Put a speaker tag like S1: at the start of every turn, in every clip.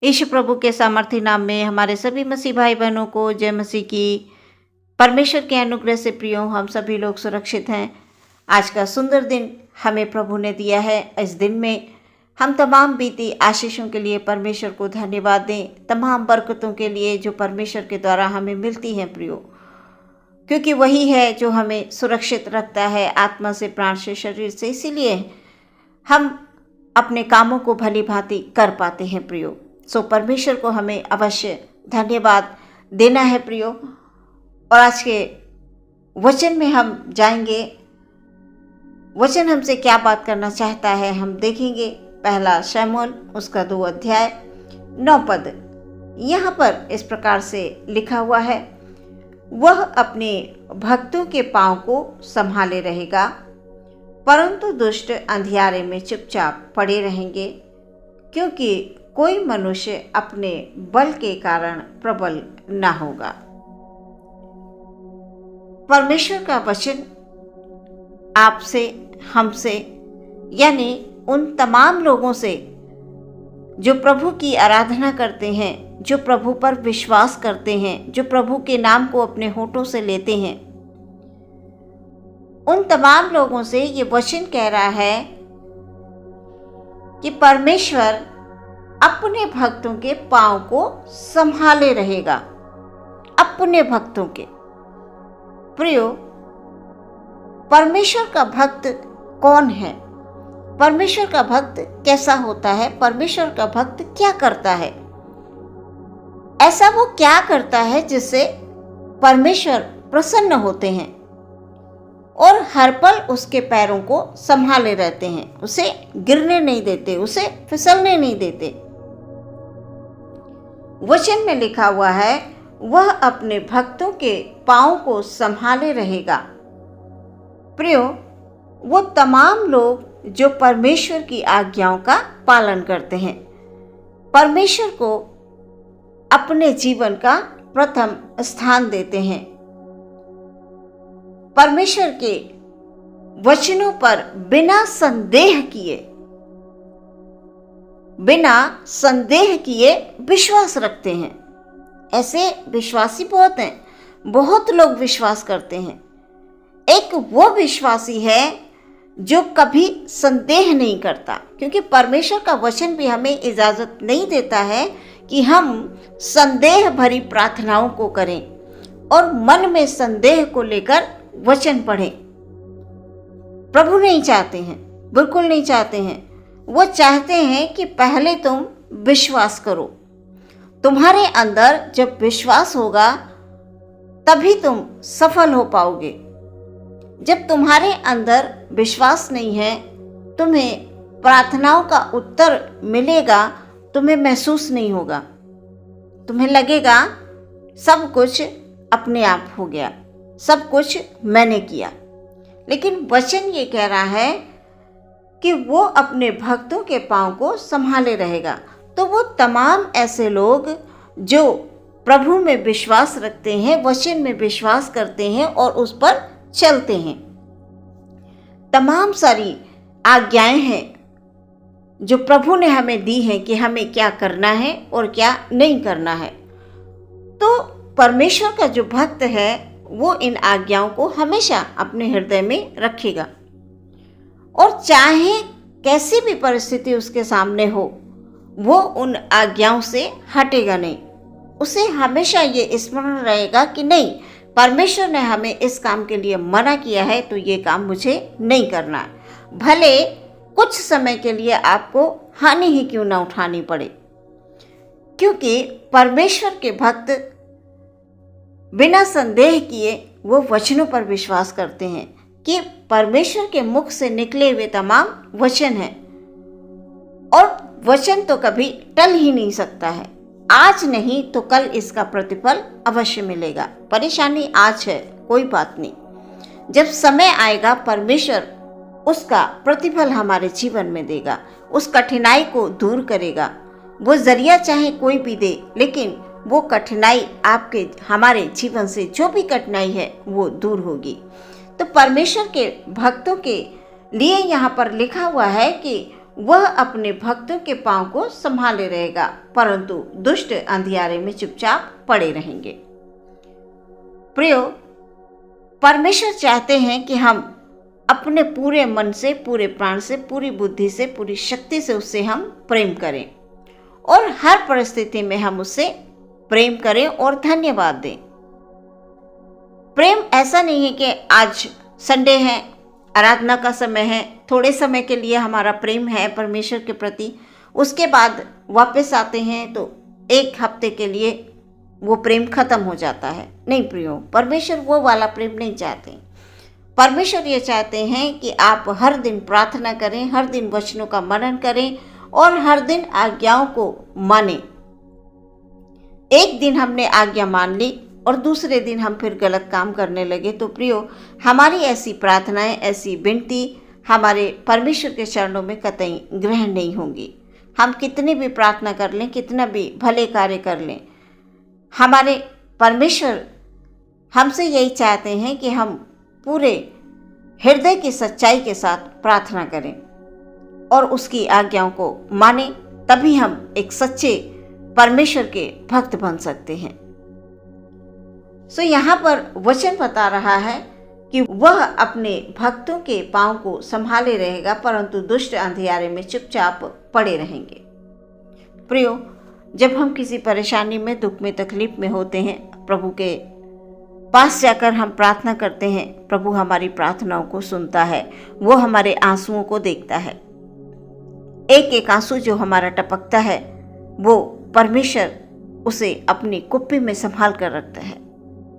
S1: यीशु प्रभु के सामर्थ्य नाम में हमारे सभी मसीह भाई बहनों को जय मसीह की। परमेश्वर के अनुग्रह से प्रियो हम सभी लोग सुरक्षित हैं। आज का सुंदर दिन हमें प्रभु ने दिया है। इस दिन में हम तमाम बीती आशीषों के लिए परमेश्वर को धन्यवाद दें, तमाम बरकतों के लिए जो परमेश्वर के द्वारा हमें मिलती हैं प्रियो, क्योंकि वही है जो हमें सुरक्षित रखता है आत्मा से, प्राण से, शरीर से। इसीलिए हम अपने कामों को भली भांति कर पाते हैं प्रियो। सो परमेश्वर को हमें अवश्य धन्यवाद देना है प्रियो। और आज के वचन में हम जाएंगे। वचन हमसे क्या बात करना चाहता है हम देखेंगे। पहला शमूएल उसका 2 अध्याय 9 पद। यहाँ पर इस प्रकार से लिखा हुआ है, वह अपने भक्तों के पांव को संभाले रहेगा, परंतु दुष्ट अंधियारे में चुपचाप पड़े रहेंगे, क्योंकि कोई मनुष्य अपने बल के कारण प्रबल न होगा। परमेश्वर का वचन आपसे, हमसे, यानी उन तमाम लोगों से जो प्रभु की आराधना करते हैं, जो प्रभु पर विश्वास करते हैं, जो प्रभु के नाम को अपने होठों से लेते हैं, उन तमाम लोगों से ये वचन कह रहा है कि परमेश्वर अपने भक्तों के पांव को संभाले रहेगा। अपने भक्तों के प्रियो, परमेश्वर का भक्त कौन है? परमेश्वर का भक्त कैसा होता है? परमेश्वर का भक्त क्या करता है? ऐसा वो क्या करता है जिससे परमेश्वर प्रसन्न होते हैं और हर पल उसके पैरों को संभाले रहते हैं, उसे गिरने नहीं देते, उसे फिसलने नहीं देते। वचन में लिखा हुआ है, वह अपने भक्तों के पांव को संभाले रहेगा। प्रियो, वो तमाम लोग जो परमेश्वर की आज्ञाओं का पालन करते हैं, परमेश्वर को अपने जीवन का प्रथम स्थान देते हैं, परमेश्वर के वचनों पर बिना संदेह किए विश्वास रखते हैं। ऐसे विश्वासी बहुत हैं, बहुत लोग विश्वास करते हैं। एक वो विश्वासी है जो कभी संदेह नहीं करता, क्योंकि परमेश्वर का वचन भी हमें इजाजत नहीं देता है कि हम संदेह भरी प्रार्थनाओं को करें और मन में संदेह को लेकर वचन पढ़ें। प्रभु नहीं चाहते हैं, बिल्कुल नहीं चाहते हैं। वो चाहते हैं कि पहले तुम विश्वास करो। तुम्हारे अंदर जब विश्वास होगा तभी तुम सफल हो पाओगे। जब तुम्हारे अंदर विश्वास नहीं है, तुम्हें प्रार्थनाओं का उत्तर मिलेगा, तुम्हें महसूस नहीं होगा। तुम्हें लगेगा सब कुछ अपने आप हो गया, सब कुछ मैंने किया। लेकिन वचन ये कह रहा है कि वो अपने भक्तों के पांव को संभाले रहेगा। तो वो तमाम ऐसे लोग जो प्रभु में विश्वास रखते हैं, वचन में विश्वास करते हैं और उस पर चलते हैं। तमाम सारी आज्ञाएं हैं जो प्रभु ने हमें दी हैं कि हमें क्या करना है और क्या नहीं करना है। तो परमेश्वर का जो भक्त है वो इन आज्ञाओं को हमेशा अपने हृदय में रखेगा और चाहे कैसी भी परिस्थिति उसके सामने हो, वो उन आज्ञाओं से हटेगा नहीं। उसे हमेशा ये स्मरण रहेगा कि नहीं, परमेश्वर ने हमें इस काम के लिए मना किया है, तो ये काम मुझे नहीं करना है, भले कुछ समय के लिए आपको हानि ही क्यों ना उठानी पड़े। क्योंकि परमेश्वर के भक्त बिना संदेह किए वो वचनों पर विश्वास करते हैं कि परमेश्वर के मुख से निकले हुए तमाम वचन हैं और वचन तो कभी टल ही नहीं सकता है। आज नहीं तो कल इसका प्रतिफल अवश्य मिलेगा। परेशानी आज है, कोई बात नहीं, जब समय आएगा परमेश्वर उसका प्रतिफल हमारे जीवन में देगा, उस कठिनाई को दूर करेगा। वो जरिया चाहे कोई भी दे, लेकिन वो कठिनाई आपके हमारे जीवन से जो भी कठिनाई है वो दूर होगी। तो परमेश्वर के भक्तों के लिए यहाँ पर लिखा हुआ है कि वह अपने भक्तों के पांव को संभाले रहेगा, परंतु दुष्ट अंधियारे में चुपचाप पड़े रहेंगे। प्रियो, परमेश्वर चाहते हैं कि हम अपने पूरे मन से, पूरे प्राण से, पूरी बुद्धि से, पूरी शक्ति से उससे हम प्रेम करें और हर परिस्थिति में हम उससे प्रेम करें और धन्यवाद दें। प्रेम ऐसा नहीं है कि आज संडे है, आराधना का समय है, थोड़े समय के लिए हमारा प्रेम है परमेश्वर के प्रति, उसके बाद वापस आते हैं तो एक हफ्ते के लिए वो प्रेम खत्म हो जाता है। नहीं प्रियो, परमेश्वर वो वाला प्रेम नहीं चाहते। परमेश्वर ये चाहते हैं कि आप हर दिन प्रार्थना करें, हर दिन वचनों का मनन करें और हर दिन आज्ञाओं को मानें। एक दिन हमने आज्ञा मान ली और दूसरे दिन हम फिर गलत काम करने लगे तो प्रियो, हमारी ऐसी प्रार्थनाएं, ऐसी विनती हमारे परमेश्वर के चरणों में कतई ग्रहण नहीं होंगी। हम कितनी भी प्रार्थना कर लें, कितना भी भले कार्य कर लें, हमारे परमेश्वर हमसे यही चाहते हैं कि हम पूरे हृदय की सच्चाई के साथ प्रार्थना करें और उसकी आज्ञाओं को मानें, तभी हम एक सच्चे परमेश्वर के भक्त बन सकते हैं। सो यहाँ पर वचन बता रहा है कि वह अपने भक्तों के पांव को संभाले रहेगा, परंतु दुष्ट अंधियारे में चुपचाप पड़े रहेंगे। प्रियो, जब हम किसी परेशानी में, दुख में, तकलीफ में होते हैं, प्रभु के पास जाकर हम प्रार्थना करते हैं, प्रभु हमारी प्रार्थनाओं को सुनता है, वो हमारे आंसुओं को देखता है। एक एक आंसू जो हमारा टपकता है वो परमेश्वर उसे अपनी कुप्पी में संभाल कर रखता है,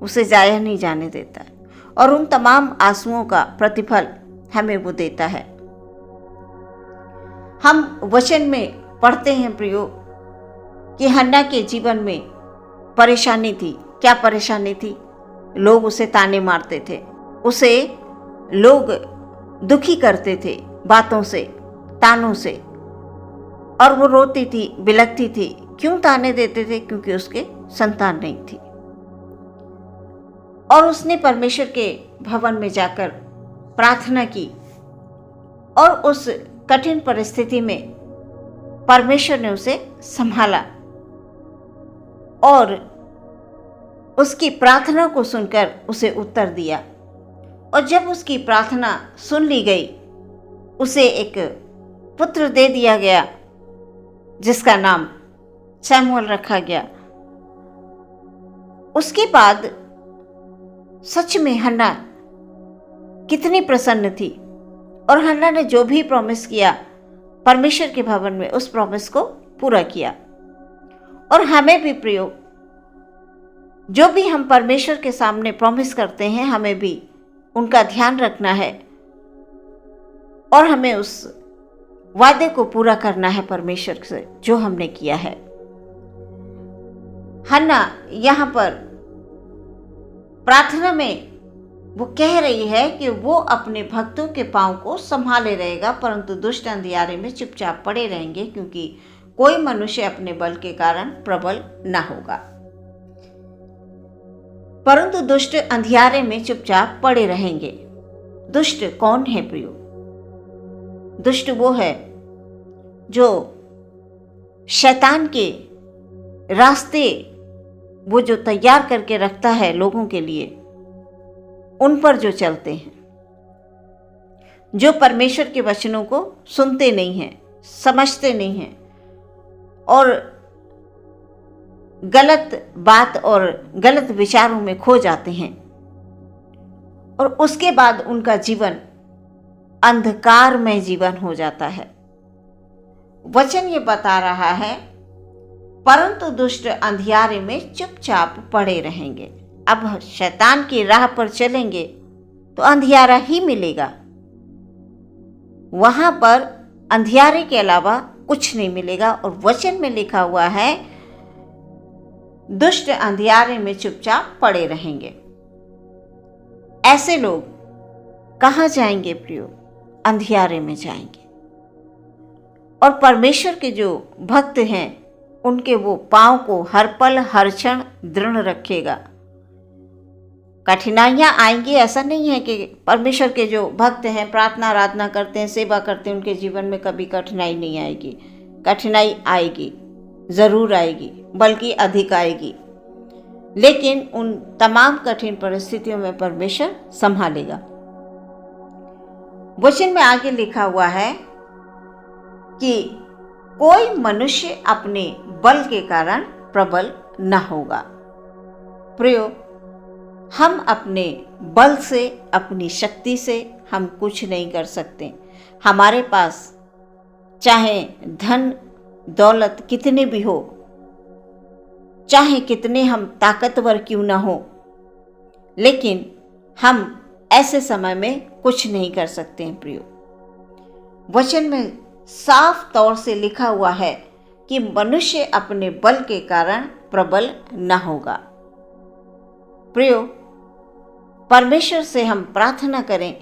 S1: उसे जाया नहीं जाने देता है और उन तमाम आंसुओं का प्रतिफल हमें वो देता है। हम वचन में पढ़ते हैं प्रियो कि हन्ना के जीवन में परेशानी थी। क्या परेशानी थी? लोग उसे ताने मारते थे, उसे लोग दुखी करते थे बातों से, तानों से, और वो रोती थी, बिलखती थी। क्यों ताने देते थे? क्योंकि उसके संतान नहीं थी। और उसने परमेश्वर के भवन में जाकर प्रार्थना की और उस कठिन परिस्थिति में परमेश्वर ने उसे संभाला और उसकी प्रार्थना को सुनकर उसे उत्तर दिया। और जब उसकी प्रार्थना सुन ली गई, उसे एक पुत्र दे दिया गया जिसका नाम शमूएल रखा गया। उसके बाद सच में हन्ना कितनी प्रसन्न थी और हन्ना ने जो भी प्रॉमिस किया परमेश्वर के भवन में, उस प्रॉमिस को पूरा किया। और हमें भी प्रियो, जो भी हम परमेश्वर के सामने प्रॉमिस करते हैं, हमें भी उनका ध्यान रखना है और हमें उस वादे को पूरा करना है परमेश्वर से जो हमने किया है। हन्ना यहाँ पर प्रार्थना में वो कह रही है कि वो अपने भक्तों के पांव को संभाले रहेगा, परंतु दुष्ट अंधियारे में चुपचाप पड़े रहेंगे, क्योंकि कोई मनुष्य अपने बल के कारण प्रबल न होगा, परंतु दुष्ट अंधियारे में चुपचाप पड़े रहेंगे। दुष्ट कौन है प्रियो? दुष्ट वो है जो शैतान के रास्ते वो जो तैयार करके रखता है लोगों के लिए, उन पर जो चलते हैं, जो परमेश्वर के वचनों को सुनते नहीं हैं, समझते नहीं हैं और गलत बात और गलत विचारों में खो जाते हैं और उसके बाद उनका जीवन अंधकारमय जीवन हो जाता है। वचन ये बता रहा है, परंतु दुष्ट अंधियारे में चुपचाप पड़े रहेंगे। अब शैतान की राह पर चलेंगे तो अंधियारा ही मिलेगा, वहां पर अंधियारे के अलावा कुछ नहीं मिलेगा। और वचन में लिखा हुआ है, दुष्ट अंधियारे में चुपचाप पड़े रहेंगे। ऐसे लोग कहाँ जाएंगे प्रियो? अंधियारे में जाएंगे। और परमेश्वर के जो भक्त हैं, उनके वो पांव को हर पल हर क्षण दृढ़ रखेगा। कठिनाइयाँ आएंगी, ऐसा नहीं है कि परमेश्वर के जो भक्त हैं, प्रार्थना आराधना करते हैं, सेवा करते हैं, उनके जीवन में कभी कठिनाई नहीं आएगी। कठिनाई आएगी, ज़रूर आएगी, बल्कि अधिक आएगी, लेकिन उन तमाम कठिन परिस्थितियों में परमेश्वर संभालेगा। वचन में आगे लिखा हुआ है कि कोई मनुष्य अपने बल के कारण प्रबल न होगा। प्रियो, हम अपने बल से, अपनी शक्ति से हम कुछ नहीं कर सकते। हमारे पास चाहे धन दौलत कितने भी हो, चाहे कितने हम ताकतवर क्यों ना हो, लेकिन हम ऐसे समय में कुछ नहीं कर सकते हैं। प्रियो, वचन में साफ तौर से लिखा हुआ है कि मनुष्य अपने बल के कारण प्रबल न होगा। प्रियो, परमेश्वर से हम प्रार्थना करें,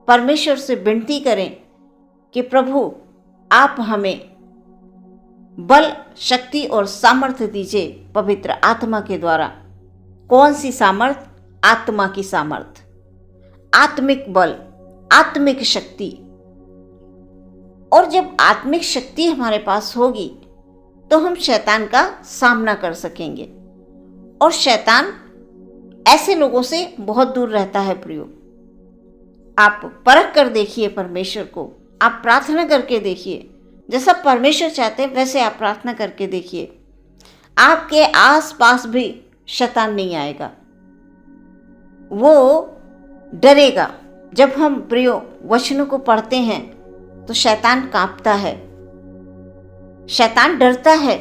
S1: परमेश्वर से विनती करें कि प्रभु आप हमें बल, शक्ति और सामर्थ्य दीजिए पवित्र आत्मा के द्वारा। कौन सी सामर्थ्य? आत्मा की सामर्थ्य, आत्मिक बल, आत्मिक शक्ति। और जब आत्मिक शक्ति हमारे पास होगी तो हम शैतान का सामना कर सकेंगे। और शैतान ऐसे लोगों से बहुत दूर रहता है। प्रियो, आप परख कर देखिए परमेश्वर को, आप प्रार्थना करके देखिए। जैसा परमेश्वर चाहते हैं वैसे आप प्रार्थना करके देखिए, आपके आसपास भी शैतान नहीं आएगा, वो डरेगा। जब हम प्रियो वचनों को पढ़ते हैं तो शैतान कांपता है, शैतान डरता है।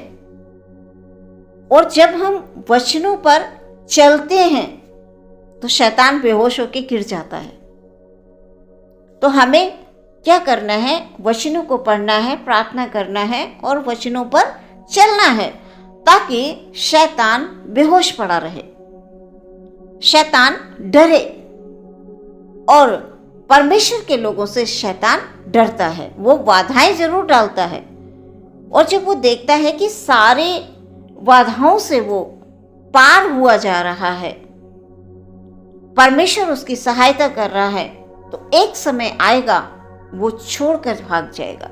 S1: और जब हम वचनों पर चलते हैं तो शैतान बेहोश होकर गिर जाता है। तो हमें क्या करना है? वचनों को पढ़ना है, प्रार्थना करना है और वचनों पर चलना है, ताकि शैतान बेहोश पड़ा रहे, शैतान डरे। और परमेश्वर के लोगों से शैतान डरता है, वो बाधाएं जरूर डालता है। और जब वो देखता है कि सारे बाधाओं से वो पार हुआ जा रहा है, परमेश्वर उसकी सहायता कर रहा है, तो एक समय आएगा वो छोड़कर भाग जाएगा,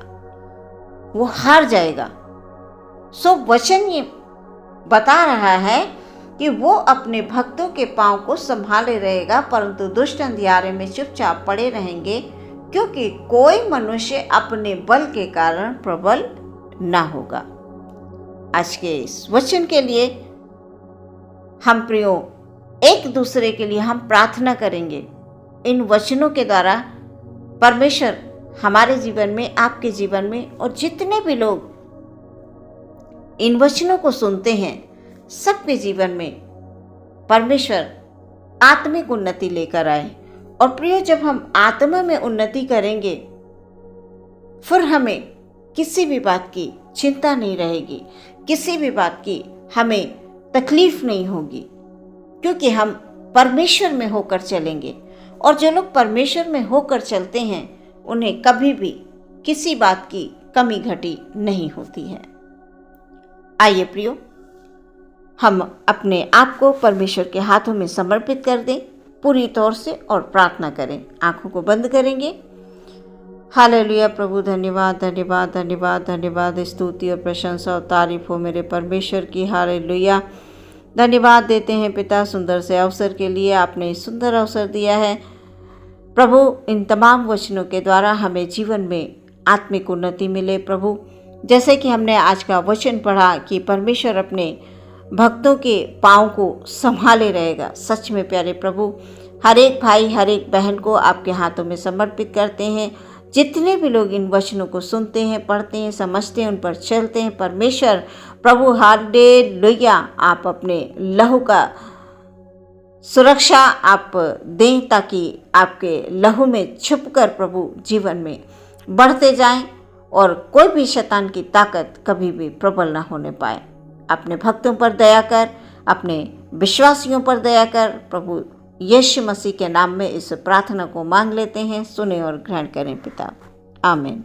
S1: वो हार जाएगा। सो वचन ये बता रहा है कि वो अपने भक्तों के पांव को संभाले रहेगा, परंतु दुष्ट अंधियारे में चुपचाप पड़े रहेंगे, क्योंकि कोई मनुष्य अपने बल के कारण प्रबल ना होगा। आज के इस वचन के लिए हम प्रियो एक दूसरे के लिए हम प्रार्थना करेंगे। इन वचनों के द्वारा परमेश्वर हमारे जीवन में, आपके जीवन में और जितने भी लोग इन वचनों को सुनते हैं, सबके जीवन में परमेश्वर आत्मिक उन्नति लेकर आए। और प्रियो, जब हम आत्मा में उन्नति करेंगे फिर हमें किसी भी बात की चिंता नहीं रहेगी, किसी भी बात की हमें तकलीफ नहीं होगी, क्योंकि हम परमेश्वर में होकर चलेंगे। और जो लोग परमेश्वर में होकर चलते हैं उन्हें कभी भी किसी बात की कमी घटी नहीं होती है। आइए प्रियो, हम अपने आप को परमेश्वर के हाथों में समर्पित कर दें पूरी तौर से और प्रार्थना करें। आंखों को बंद करेंगे। हालेलुया। प्रभु धन्यवाद धन्यवाद धन्यवाद धन्यवाद, स्तुति और प्रशंसा और तारीफ हो मेरे परमेश्वर की। हालेलुया। धन्यवाद देते हैं पिता सुंदर से अवसर के लिए, आपने इस सुंदर अवसर दिया है प्रभु। इन तमाम वचनों के द्वारा हमें जीवन में आत्मिक उन्नति मिले प्रभु। जैसे कि हमने आज का वचन पढ़ा कि परमेश्वर अपने भक्तों के पाँव को संभाले रहेगा। सच में प्यारे प्रभु, हर एक भाई हर एक बहन को आपके हाथों में समर्पित करते हैं। जितने भी लोग इन वचनों को सुनते हैं, पढ़ते हैं, समझते हैं, उन पर चलते हैं, परमेश्वर प्रभु हालेलुया, आप अपने लहू का सुरक्षा आप दें, ताकि आपके लहू में छुपकर प्रभु जीवन में बढ़ते जाएं और कोई भी शैतान की ताकत कभी भी प्रबल ना होने पाए। अपने भक्तों पर दया कर, अपने विश्वासियों पर दया कर। प्रभु यीशु मसीह के नाम में इस प्रार्थना को मांग लेते हैं, सुने और ग्रहण करें पिता। आमीन।